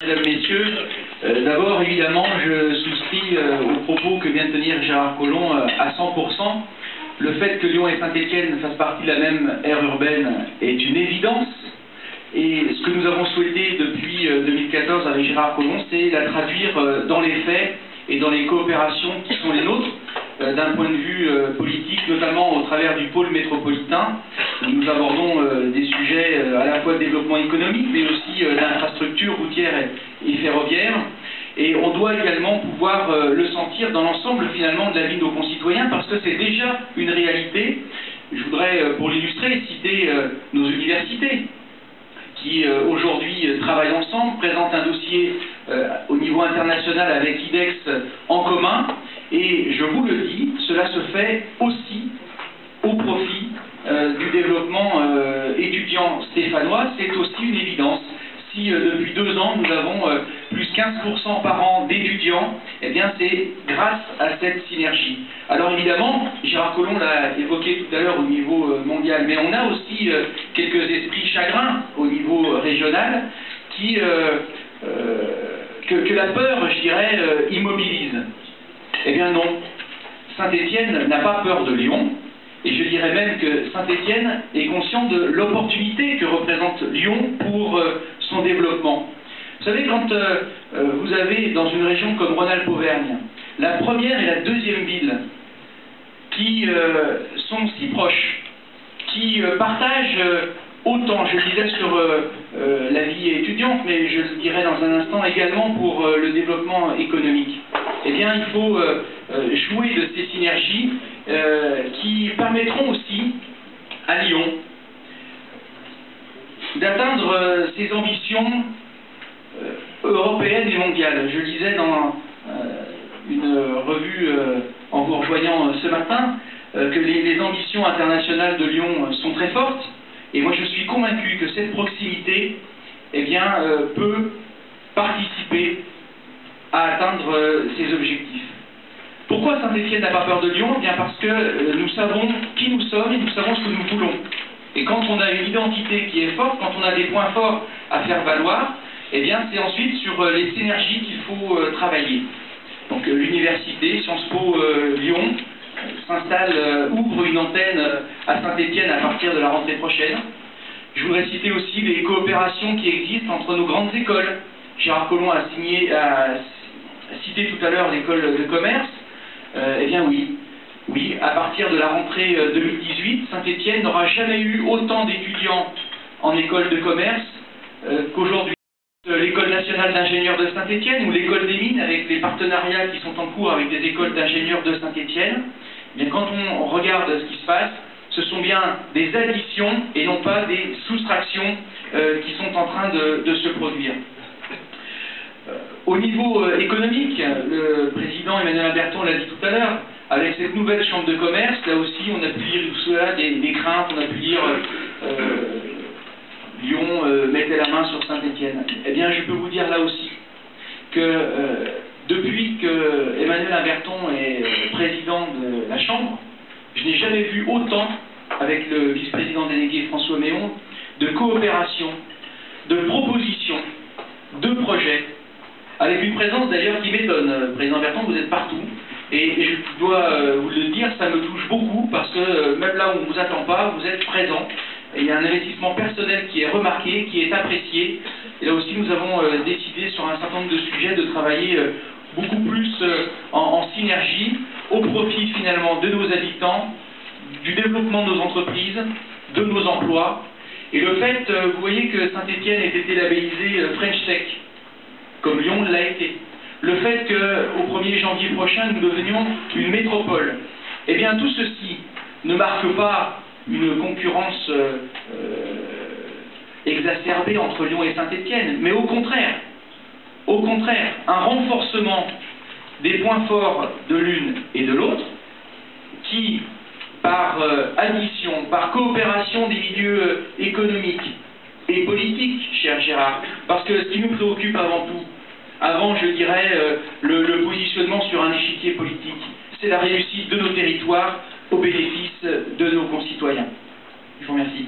Mesdames, Messieurs, d'abord évidemment je souscris aux propos que vient de tenir Gérard Collomb à 100%. Le fait que Lyon et Saint-Étienne fassent partie de la même aire urbaine est une évidence. Et ce que nous avons souhaité depuis 2014 avec Gérard Collomb, c'est la traduire dans les faits et dans les coopérations qui sont les nôtres, d'un point de vue politique, notamment au travers du pôle métropolitain. Nous abordons des sujets à la fois de développement économique, mais aussi d'infrastructures routières et ferroviaires. Et on doit également pouvoir le sentir dans l'ensemble finalement de la vie de nos concitoyens, parce que c'est déjà une réalité. Je voudrais, pour l'illustrer, citer nos universités, qui aujourd'hui travaillent ensemble, présentent un dossier au niveau international avec IDEX en commun, et je vous le dis, cela se fait aussi au profit du développement étudiant stéphanois. C'est aussi une évidence. Si depuis 2 ans nous avons plus 15% par an d'étudiants, eh bien c'est grâce à cette synergie. Alors évidemment, Gérard Collomb l'a évoqué tout à l'heure au niveau mondial, mais on a aussi quelques esprits chagrins au niveau régional qui, que la peur, je dirais, immobilise. Eh bien non, Saint-Étienne n'a pas peur de Lyon. Et je dirais même que Saint-Étienne est conscient de l'opportunité que représente Lyon pour son développement. Vous savez, quand vous avez dans une région comme Rhône-Alpes-Auvergne, la première et la deuxième ville qui sont si proches, qui partagent autant, je le disais sur la vie étudiante, mais je le dirai dans un instant également pour le développement économique, eh bien il faut jouer de ces synergies qui permettront aussi à Lyon d'atteindre ses ambitions européennes et mondiales. Je le disais dans une revue en vous rejoignant ce matin que les ambitions internationales de Lyon sont très fortes, et moi je suis convaincu que cette proximité eh bien, peut participer à atteindre ces objectifs. Pourquoi Saint-Étienne n'a pas peur de Lyon? Eh bien parce que nous savons qui nous sommes et nous savons ce que nous voulons. Et quand on a une identité qui est forte, quand on a des points forts à faire valoir, eh bien c'est ensuite sur les synergies qu'il faut travailler. Donc l'université, Sciences Po Lyon, ouvre une antenne à Saint-Étienne à partir de la rentrée prochaine. Je voudrais citer aussi les coopérations qui existent entre nos grandes écoles. Gérard Collomb a cité tout à l'heure l'école de commerce. Eh bien oui, à partir de la rentrée 2018, Saint-Étienne n'aura jamais eu autant d'étudiants en école de commerce qu'aujourd'hui. L'école nationale d'ingénieurs de Saint-Étienne ou l'école des mines, avec les partenariats qui sont en cours avec des écoles d'ingénieurs de Saint-Étienne, eh bien quand on regarde ce qui se passe, ce sont bien des additions et non pas des soustractions qui sont en train de se produire. Au niveau économique, le président Emmanuel Berton l'a dit tout à l'heure, avec cette nouvelle chambre de commerce, là aussi on a pu lire cela, des craintes, on a pu lire Lyon mettait la main sur Saint-Étienne. Eh bien je peux vous dire là aussi que depuis que Emmanuel Berton est président de la chambre, je n'ai jamais vu autant, avec le vice-président délégué François Méon, de coopération, de propositions, de projets, avec une présence d'ailleurs qui m'étonne. Président Berton, vous êtes partout, et je dois vous le dire, ça me touche beaucoup, parce que même là où on ne vous attend pas, vous êtes présent, et il y a un investissement personnel qui est remarqué, qui est apprécié, et là aussi nous avons décidé sur un certain nombre de sujets de travailler beaucoup plus en synergie, au profit finalement de nos habitants, du développement de nos entreprises, de nos emplois, et le fait, vous voyez que Saint-Étienne ait été labellisé French Tech, comme Lyon l'a été. Le fait qu'au 1er janvier prochain, nous devenions une métropole. Eh bien, tout ceci ne marque pas une concurrence exacerbée entre Lyon et Saint-Étienne, mais au contraire, un renforcement des points forts de l'une et de l'autre, qui, par addition, par coopération des milieux économiques et politiques, cher Gérard, parce que ce qui nous préoccupe avant, je dirais, le positionnement sur un échiquier politique, c'est la réussite de nos territoires au bénéfice de nos concitoyens. Je vous remercie.